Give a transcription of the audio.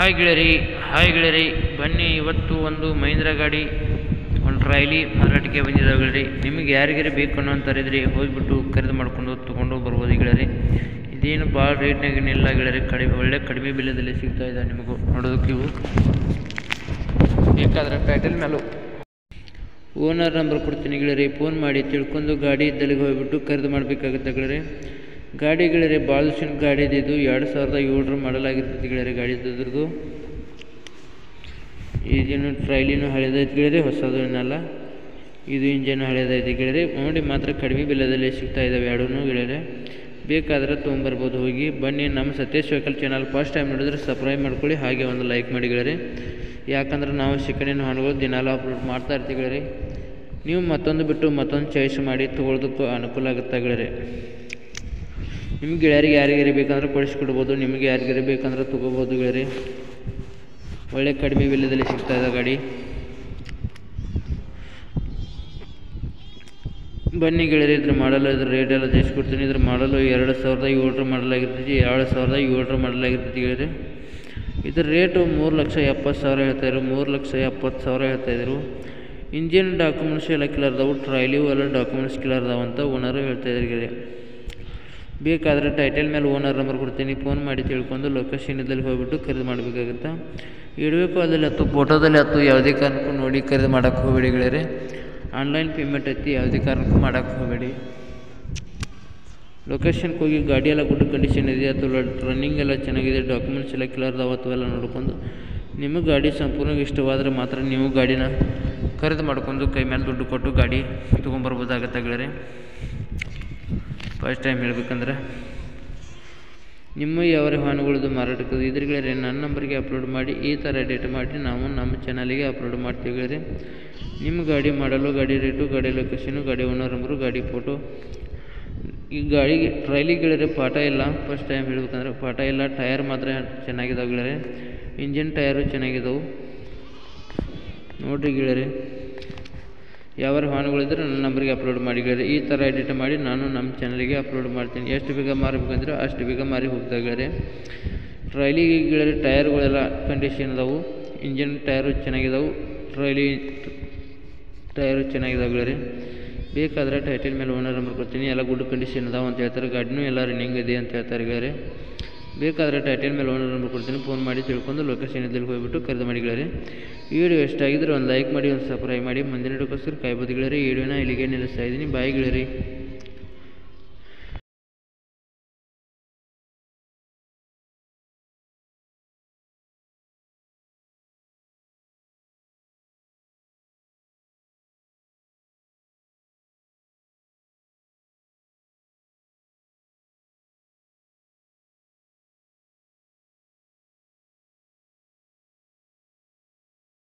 Hi ಗೆಳೆಯರಿ, ಬನ್ನಿ ಇವತ್ತು ಒಂದು ಮಹೀಂದ್ರ ಗಾಡಿ ಒಂದು ಟ್ರೈಲಿ ಮಾರಾಟಕ್ಕೆ ಬಂದಿದ್ದಾವೆ ಗೆಳೆಯರಿ. ನಿಮಗೆ ಯಾರಿಗಾರು ಬೇಕು ಅನ್ನೋಂಥರಿದ್ರೆ ಹೋಗಿಬಿಟ್ಟು ಖರೀದಿ ಮಾಡ್ಕೊಂಡು ತೊಗೊಂಡು ಬರ್ಬೋದು ಗೆಳೆಯರಿ. ಇದೇನು ಭಾಳ ರೇಟ್ನಾಗೇನಿಲ್ಲ ಗೆಳೆಯರಿ, ಕಡಿಮೆ ಬೆಲೆದಲ್ಲಿ ಸಿಗ್ತಾ ಇದೆ ನಿಮಗೂ ನೋಡೋದಕ್ಕೆ. ಇವು ಬೇಕಾದ್ರೆ ಟೈಟಲ್ ಮೇಲೂ ಓನರ್ ನಂಬರ್ ಕೊಡ್ತೀನಿ ಗೆಳೆಯರಿ, ಫೋನ್ ಮಾಡಿ ತಿಳ್ಕೊಂಡು ಗಾಡಿ ಇದ್ದಲ್ಲಿಗೆ ಹೋಗಿಬಿಟ್ಟು ಖರೀದಿ ಮಾಡಬೇಕಾಗುತ್ತೆ ಗೆಳೆಯರಿ. ಗಾಡಿ ಗೆಳೆಯರಿ ಭಾಳ ದಿವಸ ಗಾಡಿ ಇದು 2007 ಮಾಡಲಾಗಿರ್ತೈತಿ ಗೆಳೆಯರಿ. ಗಾಡಿ ಇದ್ರದ್ದು ಇಂಜಿನು ಟ್ರೈಲಿನೂ ಹಳೆದೈತಿ ಗೆಳೆಯರಿ, ಹೊಸದು ಏನಲ್ಲ. ಇದು ಇಂಜನ್ ಹಳೆದೈತಿ ಗೆಳೆಯರಿ. ನೋಡಿ ಮಾತ್ರ ಕಡಿಮೆ ಬೆಲೆದಲ್ಲಿ ಸಿಗ್ತಾ ಇದ್ದಾವೆ ಎರಡೂ ಗೆಳೆಯರಿ. ಬೇಕಾದ್ರೆ ತೊಗೊಂಬರ್ಬೋದು ಹೋಗಿ. ಬನ್ನಿ, ನಮ್ಮ Satish vehicle channel first time ನೋಡಿದ್ರೆ ಸಬ್ಸ್ಕ್ರೈಬ್ ಮಾಡ್ಕೊಳ್ಳಿ, ಹಾಗೆ ಒಂದು ಲೈಕ್ ಮಾಡಿ ಗೆಳೆಯರಿ. ಯಾಕಂದ್ರೆ ನಾವು ಸೆಕೆಂಡ್ ಹ್ಯಾಂಡ್ ಹಣ್ಣುಗಳು ದಿನಾಲು ಅಪ್ಲೋಡ್ ಮಾಡ್ತಾ ಇರ್ತೀವಿ ಗೆಳೆಯರಿ. ನೀವು ಮತ್ತೊಂದು ಬಿಟ್ಟು ಮತ್ತೊಂದು ಚಾಯ್ಸ್ ಮಾಡಿ ತೊಗೊಳೋದಕ್ಕೂ ಅನುಕೂಲ ಆಗುತ್ತೆ ಗೆಳೆಯರಿ. ನಿಮ್ಗೆ ಗೆಳೆಯರಿಗೆ ಯಾರಿಗಾರಿ ಬೇಕಂದ್ರೆ ಕೊಡಿಸ್ಕೊಡ್ಬೋದು, ನಿಮಗೆ ಯಾರಿಗಾರಿ ಬೇಕಂದ್ರೆ ತೊಗೋಬೋದು ಗೆಳೆಯರಿ. ಒಳ್ಳೆ ಕಡಿಮೆ ಬೆಲೆಯಲ್ಲಿ ಸಿಗ್ತಾ ಇದೆ ಗಾಡಿ. ಬನ್ನಿ ಗೆಳೆಯರಿ, ಇದ್ರ ಮಾಡಲು ಇದ್ರ ರೇಟ್ ಎಲ್ಲ ತಿಳಿಸ್ಕೊಡ್ತೀನಿ. ಇದ್ರ ಮಾಡಲು 2007 ಮಾಡಲಾಗಿರ್ತೈತಿ, 2007 ಮಾಡಲಾಗಿರ್ತೈತಿ ಗೆಳೆಯರಿ. ಇದ್ರ ರೇಟು 3,70,000 ಹೇಳ್ತಾಯಿದ್ರು, 3,70,000 ಹೇಳ್ತಾಯಿದ್ರು. ಇಂಜಿನ್ ಡಾಕ್ಯುಮೆಂಟ್ಸ್ ಎಲ್ಲ ಕ್ಲಿಯರ್ ಅದಾವು, ಟ್ರೈಲಿವು ಎಲ್ಲ ಡಾಕ್ಯುಮೆಂಟ್ಸ್ ಕ್ಲಿಯರ್ ಅದಾವ ಅಂತ ಓನರು ಹೇಳ್ತಾಯಿದ್ರು ಗೆಳೆಯರಿ. ಬೇಕಾದರೆ ಟೈಟಲ್ ಮೇಲೆ ಓನರ್ ನಂಬರ್ ಕೊಡ್ತೀನಿ, ಫೋನ್ ಮಾಡಿ ತಿಳ್ಕೊಂಡು ಲೊಕೇಶನ್ ಇದ್ದಲ್ಲಿ ಹೋಗ್ಬಿಟ್ಟು ಖರೀದಿ ಮಾಡಬೇಕಾಗುತ್ತೆ. ಇಡಬೇಕು ಅದಲ್ಲಿ ಹತ್ತು ಫೋಟೋದಲ್ಲಿ ಹತ್ತು, ಯಾವುದೇ ಕಾರಣಕ್ಕೂ ನೋಡಿ ಖರೀದಿ ಮಾಡೋಕ್ಕೆ ಹೋಗಬೇಡಿ ಗೆಳೆಯರಿ. ಆನ್ಲೈನ್ ಪೇಮೆಂಟ್ ಐತಿ, ಯಾವುದೇ ಕಾರಣಕ್ಕೂ ಮಾಡೋಕ್ಕೆ ಹೋಗಬೇಡಿ. ಲೊಕೇಶನ್ಗೆ ಹೋಗಿ ಗಾಡಿ ಎಲ್ಲ ಗುಡ್ ಕಂಡೀಷನ್ ಇದೆ ಅಥವಾ ರನ್ನಿಂಗ್ ಎಲ್ಲ ಚೆನ್ನಾಗಿದೆ, ಡಾಕ್ಯುಮೆಂಟ್ಸ್ ಎಲ್ಲ ಕ್ಲಿಯರ್ ಅದಾವ ಅಥವಾ ನೋಡ್ಕೊಂಡು ನಿಮಗೆ ಗಾಡಿ ಸಂಪೂರ್ಣ ಇಷ್ಟವಾದರೆ ಮಾತ್ರ ನೀವು ಗಾಡಿನ ಖರೀದಿ ಮಾಡ್ಕೊಂಡು ಕೈ ಮೇಲೆ ದುಡ್ಡು ಕೊಟ್ಟು ಗಾಡಿ ತೊಗೊಂಬರ್ಬೋದಾಗತ್ತೆ ಗೆಳೆಯರಿ. ಫಸ್ಟ್ ಟೈಮ್ ಹೇಳ್ಬೇಕಂದ್ರೆ ನಿಮ್ಮ ಯಾವ ವಾಹನಗಳದ್ದು ಮಾರಾಟಕ್ಕೆ ಇದ್ರ ಗೆಳೆಯರಿ ನನ್ನ ನಂಬರ್ಗೆ ಅಪ್ಲೋಡ್ ಮಾಡಿ, ಈ ಥರ ಡೇಟ್ ಮಾಡಿ ನಾವು ನಮ್ಮ ಚಾನಲಿಗೆ ಅಪ್ಲೋಡ್ ಮಾಡ್ತೀವಿ ಗೆಳೆಯರಿ. ನಿಮ್ಮ ಗಾಡಿ ಮಾಡಲು, ಗಾಡಿ ರೇಟು, ಗಾಡಿ ಲೊಕೇಶನು, ಗಾಡಿ ಓನರ್ ನಂಬರು, ಗಾಡಿ ಫೋಟೋ. ಈ ಗಾಡಿಗೆ ಟ್ರೈಲಿ ಗೆಳೆಯರಿ ಪಾಠ ಇಲ್ಲ, ಫಸ್ಟ್ ಟೈಮ್ ಹೇಳ್ಬೇಕಂದ್ರೆ ಪಾಠ ಇಲ್ಲ. ಟಯರ್ ಮಾತ್ರ ಚೆನ್ನಾಗಿದ್ದಾವೆ ಗೆಳೆಯರಿ, ಇಂಜಿನ್ ಟಯರು ಚೆನ್ನಾಗಿದ್ದಾವೆ ನೋಡಿರಿ ಗೆಳೆಯರಿ. ಯಾವ ವಾಹನಗಳಿದ್ರೆ ನನ್ನ ನಂಬರ್ಗೆ ಅಪ್ಲೋಡ್ ಮಾಡಿ ಗೆಳೆಯರಿ. ಈ ಥರ ಎಡಿಟ್ ಮಾಡಿ ನಾನು ನಮ್ಮ ಚಾನಲಿಗೆ ಅಪ್ಲೋಡ್ ಮಾಡ್ತೀನಿ. ಎಷ್ಟು ಬೇಗ ಮಾರಬೇಕಂದ್ರೆ ಅಷ್ಟು ಬೇಗ ಮಾರಿ ಹೋಗ್ತಾ ಗೆಳೆಯರಿ. ಟ್ರೈಲಿಗೆ ಗೆಳೆಯರಿ ಟಯರ್ಗಳೆಲ್ಲ ಕಂಡೀಷನ್ ಅದಾವು, ಇಂಜಿನ್ ಟಯರು ಚೆನ್ನಾಗಿದ್ದಾವೆ, ಟ್ರೈಲಿ ಟಯರು ಚೆನ್ನಾಗಿದ್ದಾವೆ ಗೆಳೆಯರಿ. ಬೇಕಾದರೆ ಟೈಟಲ್ ಮೇಲೆ ಓನರ್ ನಂಬರ್ ಕೊಡ್ತೀನಿ, ಎಲ್ಲ ಗುಡ್ ಕಂಡೀಷನ್ ಅದಾವೆ ಅಂತ ಹೇಳ್ತಾರೆ. ಗಾಡಿನೂ ಎಲ್ಲ ರನ್ನಿಂಗ್ ಇದೆ ಅಂತ ಹೇಳ್ತಾರೆ ಗೆಳೆಯರಿ. ಬೇಕಾದರೆ ಟೈಟಲ್ ಮೇಲೆ ಓನರ್ ನಂಬರ್ ಕೊಡ್ತೀನಿ, ಫೋನ್ ಮಾಡಿ ತಿಳ್ಕೊಂಡು ಲೊಕೇಶನ್ ಇದ್ದಲ್ಲಿ ಹೋಗಿಬಿಟ್ಟು ಖರೀದಿ ಮಾಡಿ ಗೆಳೆಯರಿ. ಈ ವಿಡಿಯೋ ಎಷ್ಟಾಗಿದ್ರೆ ಒಂದು ಲೈಕ್ ಮಾಡಿ, ಒಂದು ಸಬ್ಸ್ಕ್ರೈಬ್ ಮಾಡಿ. ಮುಂದಿನ ವಿಡಿಯೋಕ್ಕೋಸ್ಕರ ಕಾಯ್ಬೋದು ಗೆಳೆಯರಿ. ಈ ವಿಡಿಯೋನ ಇಲ್ಲಿಗೆ ನಿಲ್ಲಿಸ್ತಾ ಇದ್ದೀನಿ. ಬಾಯ್ ಗೆಳೆಯರಿ.